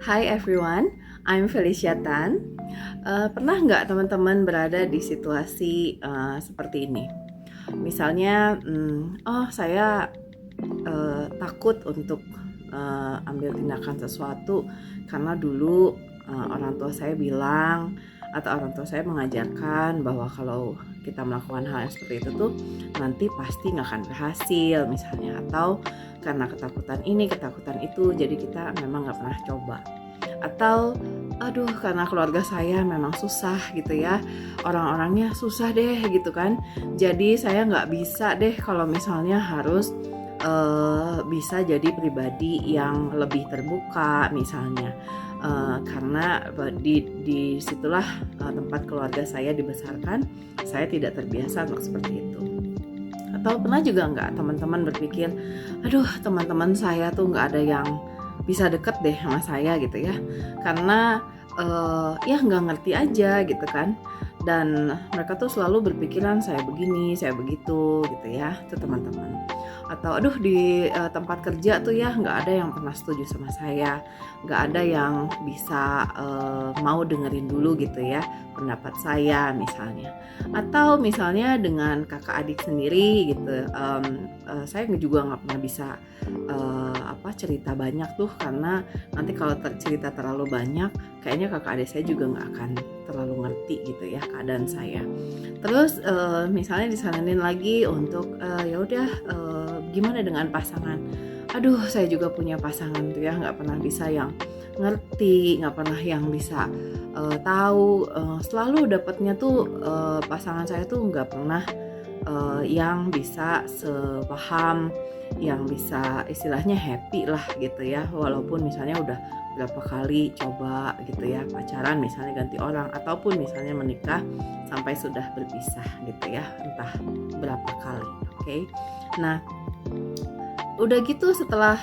Hi everyone, I'm Felicia Tan. Pernah nggak teman-teman berada di situasi seperti ini? Misalnya, saya takut untuk ambil tindakan sesuatu karena dulu orang tua saya bilang atau orang tua saya mengajarkan bahwa kalau kita melakukan hal yang seperti itu tuh nanti pasti nggak akan berhasil misalnya, atau karena ketakutan ini ketakutan itu jadi kita memang nggak pernah coba, atau aduh karena keluarga saya memang susah gitu ya, orang-orangnya susah deh gitu kan, jadi saya nggak bisa deh kalau misalnya harus bisa jadi pribadi yang lebih terbuka misalnya, karena di situlah tempat keluarga saya dibesarkan, saya tidak terbiasa untuk seperti itu. Atau pernah juga nggak teman-teman berpikir, aduh teman-teman saya tuh nggak ada yang bisa deket deh sama saya gitu ya, karena ya nggak ngerti aja gitu kan, dan mereka tuh selalu berpikiran saya begini, saya begitu gitu ya, itu teman-teman. Atau aduh di tempat kerja tuh ya nggak ada yang pernah setuju sama saya, nggak ada yang bisa mau dengerin dulu gitu ya pendapat saya misalnya. Atau misalnya dengan kakak adik sendiri gitu, saya juga nggak pernah bisa cerita banyak tuh, karena nanti kalau cerita terlalu banyak kayaknya kakak adik saya juga nggak akan terlalu ngerti gitu ya keadaan saya. Terus misalnya disaranin lagi untuk ya udah gimana dengan pasangan. Aduh saya juga punya pasangan tuh ya, nggak pernah bisa yang ngerti, nggak pernah yang bisa tahu, selalu dapatnya tuh pasangan saya tuh nggak pernah yang bisa sepaham, yang bisa istilahnya happy lah gitu ya, walaupun misalnya udah berapa kali coba gitu ya pacaran, misalnya ganti orang, ataupun misalnya menikah sampai sudah berpisah gitu ya, entah berapa kali. Oke. Nah, udah gitu setelah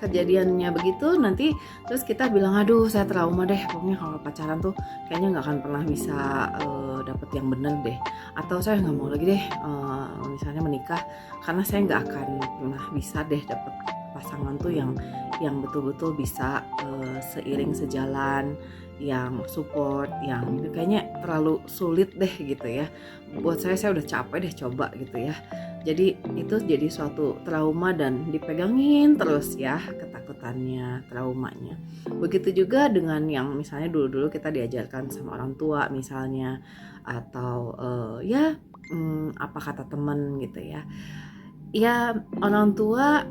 kejadiannya begitu, nanti terus kita bilang aduh saya trauma deh, pokoknya kalau pacaran tuh kayaknya nggak akan pernah bisa dapet yang bener deh, atau saya nggak mau lagi deh misalnya menikah karena saya nggak akan pernah bisa deh dapet pasangan tuh yang betul-betul bisa seiring sejalan, yang support, yang kayaknya terlalu sulit deh gitu ya buat saya udah capek deh coba gitu ya. Jadi itu jadi suatu trauma dan dipegangin terus ya ketakutannya, traumanya. Begitu juga dengan yang misalnya dulu-dulu kita diajarkan sama orang tua misalnya, atau apa kata temen gitu ya. Ya orang tua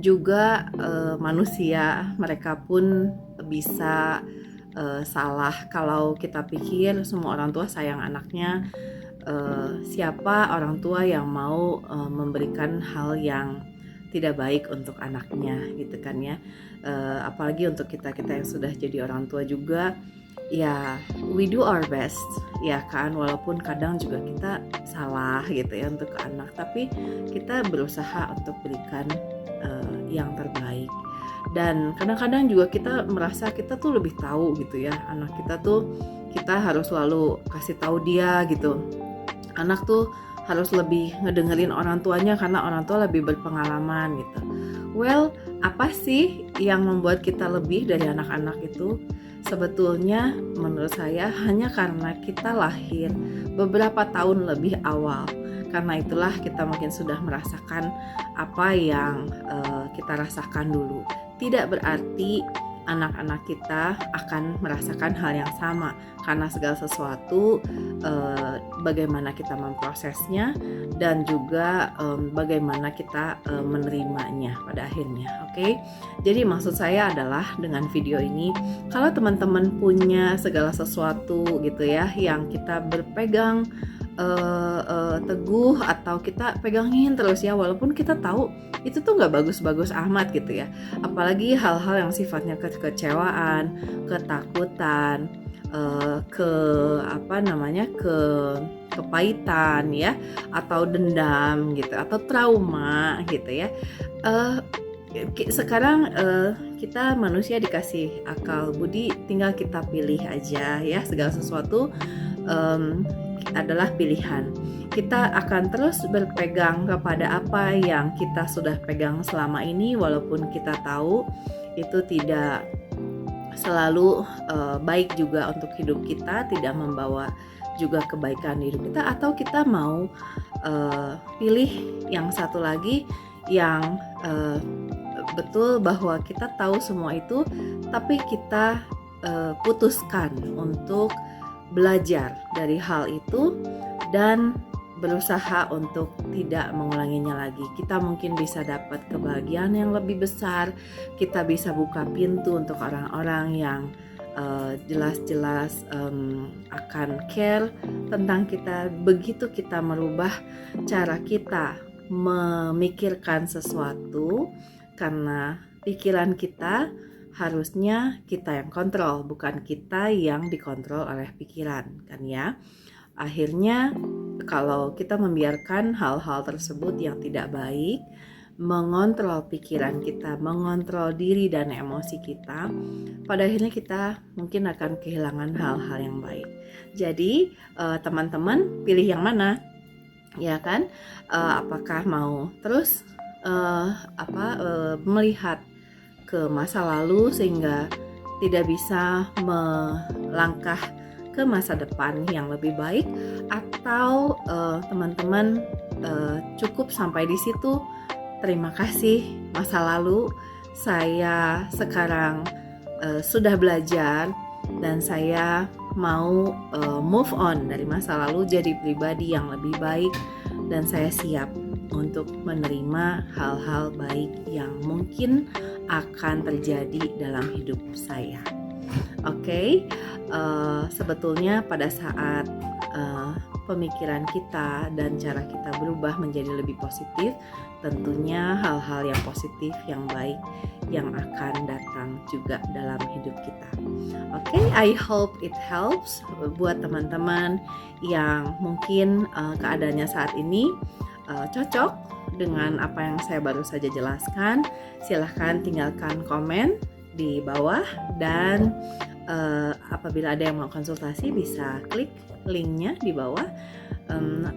juga manusia, mereka pun bisa salah. Kalau kita pikir semua orang tua sayang anaknya, siapa orang tua yang mau memberikan hal yang tidak baik untuk anaknya gitu kan ya, apalagi untuk kita yang sudah jadi orang tua juga ya, we do our best ya kan, walaupun kadang juga kita salah gitu ya untuk ke anak, tapi kita berusaha untuk berikan yang terbaik. Dan kadang-kadang juga kita merasa kita tuh lebih tahu gitu ya anak kita tuh, kita harus selalu kasih tahu dia gitu, anak tuh harus lebih ngedengerin orang tuanya karena orang tua lebih berpengalaman gitu. Well, apa sih yang membuat kita lebih dari anak-anak itu? Sebetulnya menurut saya hanya karena kita lahir beberapa tahun lebih awal. Karena itulah kita mungkin sudah merasakan apa yang kita rasakan dulu. Tidak berarti anak-anak kita akan merasakan hal yang sama, karena segala sesuatu bagaimana kita memprosesnya dan juga bagaimana kita menerimanya pada akhirnya. Oke. Jadi maksud saya adalah dengan video ini, kalau teman-teman punya segala sesuatu gitu ya yang kita berpegang teguh, atau kita pegangin terus ya, walaupun kita tahu itu tuh nggak bagus-bagus amat gitu ya, apalagi hal-hal yang sifatnya kekecewaan, ketakutan, kepahitan ya, atau dendam gitu, atau trauma gitu ya. Sekarang kita manusia dikasih akal budi, tinggal kita pilih aja ya, segala sesuatu adalah pilihan. Kita akan terus berpegang kepada apa yang kita sudah pegang selama ini, walaupun kita tahu itu tidak selalu baik juga untuk hidup kita, tidak membawa juga kebaikan di hidup kita, atau kita mau pilih yang satu lagi yang betul bahwa kita tahu semua itu, tapi kita putuskan untuk belajar dari hal itu dan berusaha untuk tidak mengulanginya lagi. Kita mungkin bisa dapat kebahagiaan yang lebih besar, kita bisa buka pintu untuk orang-orang yang jelas-jelas akan care tentang kita. Begitu kita merubah cara kita memikirkan sesuatu, karena pikiran kita harusnya kita yang kontrol, bukan kita yang dikontrol oleh pikiran, kan ya. Akhirnya kalau kita membiarkan hal-hal tersebut yang tidak baik mengontrol pikiran kita, mengontrol diri dan emosi kita, pada akhirnya kita mungkin akan kehilangan hal-hal yang baik. Jadi teman-teman pilih yang mana, ya kan? Apakah mau terus melihat ke masa lalu sehingga tidak bisa melangkah ke masa depan yang lebih baik, atau teman-teman cukup sampai di situ, terima kasih masa lalu, saya sekarang sudah belajar dan saya mau move on dari masa lalu jadi pribadi yang lebih baik, dan saya siap untuk menerima hal-hal baik yang mungkin akan terjadi dalam hidup saya. Oke, sebetulnya pada saat pemikiran kita dan cara kita berubah menjadi lebih positif, tentunya hal-hal yang positif, yang baik yang akan datang juga dalam hidup kita. Oke, I hope it helps buat teman-teman yang mungkin keadaannya saat ini cocok dengan apa yang saya baru saja jelaskan. Silahkan tinggalkan komen di bawah, dan apabila ada yang mau konsultasi bisa klik linknya di bawah.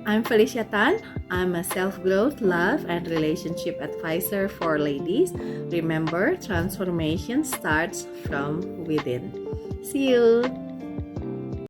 I'm Felicia Tan. I'm a self-growth, love, and relationship advisor for ladies. Remember, transformation starts from within. See you!